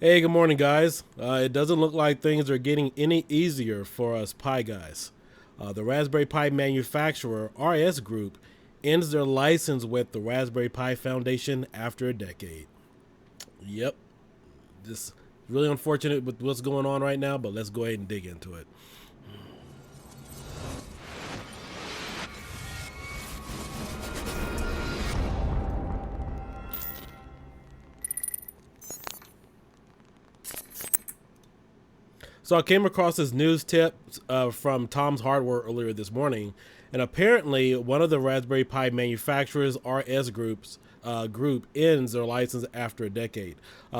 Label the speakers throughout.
Speaker 1: Hey, good morning, guys. It doesn't look like things are getting any easier for us Pi guys. The Raspberry Pi manufacturer, RS Group, ends their license with the Raspberry Pi Foundation after a decade. Yep, just really unfortunate with what's going on right now, but let's go ahead and dig into it. So I came across this news tip from Tom's Hardware earlier this morning, and apparently one of the Raspberry Pi manufacturers, RS Group, ends their license after a decade.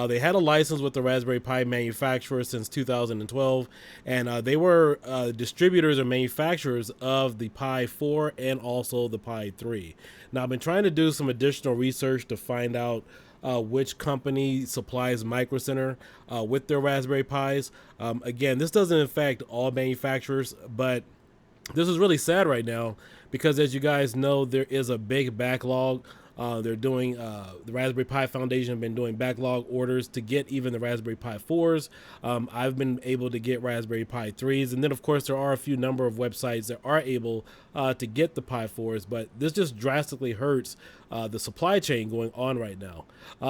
Speaker 1: They had a license with the Raspberry Pi manufacturer since 2012, and they were distributors or manufacturers of the Pi 4 and also the Pi 3. Now I've been trying to do some additional research to find out which company supplies Micro Center with their Raspberry Pis. Again, this doesn't affect all manufacturers, but this is really sad right now because, as you guys know, there is a big backlog. They're doing the Raspberry Pi Foundation have been doing backlog orders to get even the Raspberry Pi 4s. I've been able to get Raspberry Pi 3s, and then of course there are a few number of websites that are able to get the Pi 4s. But this just drastically hurts the supply chain going on right now.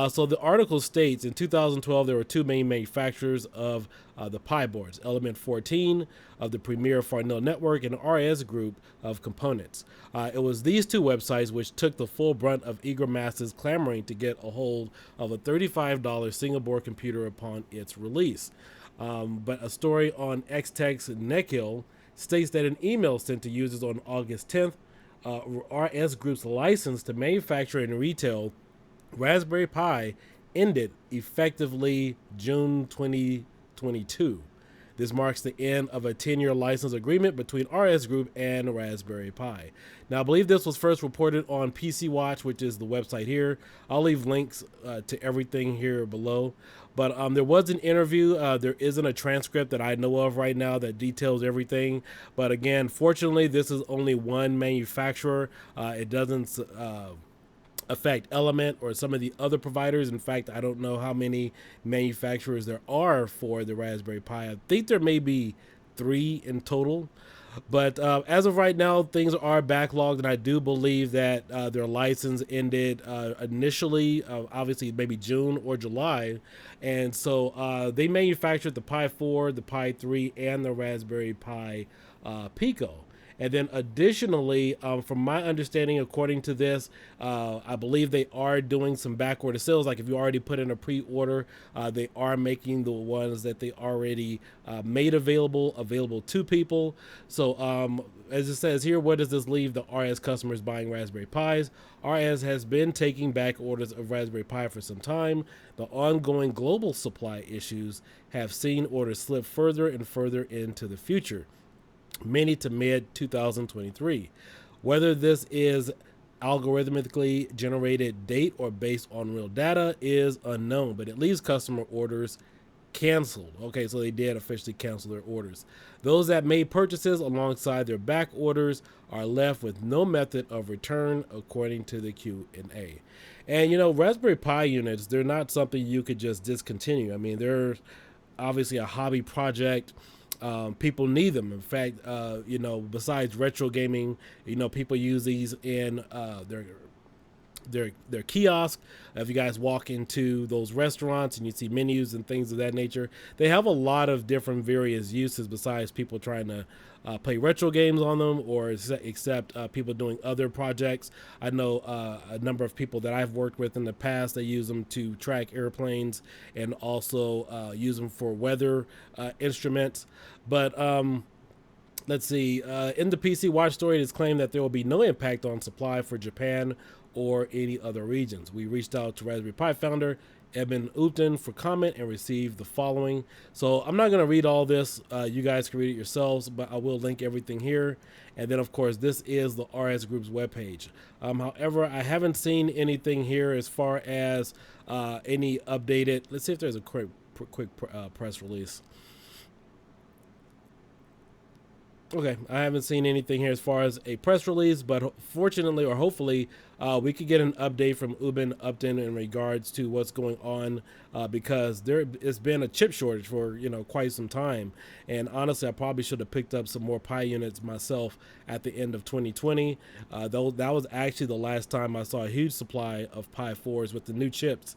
Speaker 1: So the article states in 2012 there were two main manufacturers of the Pi boards, Element 14 of the Premier Farnell Network and RS Group of Components. It was these two websites which took the full brunt of eager masses clamoring to get a hold of a $35 single board computer upon its release. But a story on Xtech's Neckhill states that an email sent to users on August 10th, RS Group's license to manufacture and retail Raspberry Pi ended effectively June 2022. This marks the end of a 10-year license agreement between RS Group and Raspberry Pi. Now, I believe this was first reported on PC Watch, which is the website here. I'll leave links to everything here below. But there was an interview. There isn't a transcript that I know of right now that details everything. But again, fortunately, this is only one manufacturer. It doesn't affect Element or some of the other providers. In fact, I don't know how many manufacturers there are for the Raspberry Pi. I think there may be 3 in total. But as of right now, things are backlogged, and I do believe that their license ended initially, obviously maybe June or July. And so they manufactured the Pi 4, the Pi 3, and the Raspberry Pi Pico. And then additionally, from my understanding, according to this, I believe they are doing some back order sales. Like if you already put in a pre-order, they are making the ones that they already made available to people. So as it says here, where does this leave the RS customers buying Raspberry Pis? RS has been taking back orders of Raspberry Pi for some time. The ongoing global supply issues have seen orders slip further and further into the future, many to mid 2023. Whether this is algorithmically generated date or based on real data is unknown, but it leaves customer orders canceled. Okay, so they did officially cancel their orders. Those that made purchases alongside their back orders are left with no method of return, according to the Q&A. And you know, Raspberry Pi units, they're not something you could just discontinue. I mean, they're obviously a hobby project. People need them. In fact, you know, besides retro gaming, you know, people use these in their kiosk. If you guys walk into those restaurants and you see menus and things of that nature, they have a lot of different various uses besides people trying to play retro games on them or except people doing other projects. I know a number of people that I've worked with in the past, they use them to track airplanes and also use them for weather instruments. But let's see. In the PC Watch story, it is claimed that there will be no impact on supply for Japan or any other regions. We reached out to Raspberry Pi founder Eben Upton for comment and received the following. So I'm not going to read all this. You guys can read it yourselves, but I will link everything here. And then, of course, this is the RS Group's webpage. However, I haven't seen anything here as far as any updated. Let's see if there's a quick press release. Okay, I haven't seen anything here as far as a press release, but fortunately or hopefully we could get an update from Eben Upton in regards to what's going on, because there it's been a chip shortage for quite some time, and honestly, I probably should have picked up some more Pi units myself at the end of 2020. Though that was actually the last time I saw a huge supply of Pi 4s with the new chips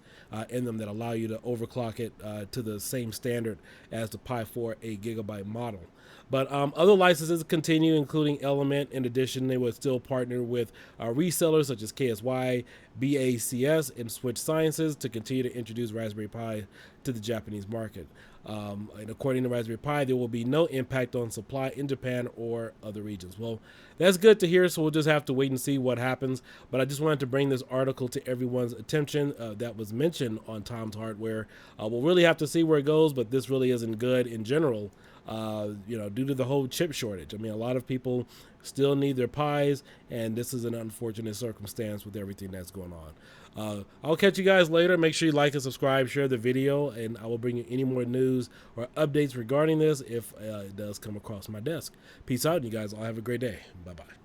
Speaker 1: in them that allow you to overclock it to the same standard as the Pi 4 8 GB model. But other licenses continue, including Element. In addition, they would still partner with resellers such as KSY, BACS, and Switch Sciences to continue to introduce Raspberry Pi to the Japanese market. And according to Raspberry Pi, there will be no impact on supply in Japan or other regions. Well, that's good to hear, so we'll just have to wait and see what happens. But I just wanted to bring this article to everyone's attention that was mentioned on Tom's Hardware. We'll really have to see where it goes, but this really isn't good in general, due to the whole chip shortage. I mean, a lot of people still need their Pis, and this is an unfortunate circumstance with everything that's going on. I'll catch you guys later. Make sure you like and subscribe, share the video, and I will bring you any more news or updates regarding this if it does come across my desk. Peace out, and you guys all have a great day. Bye-bye.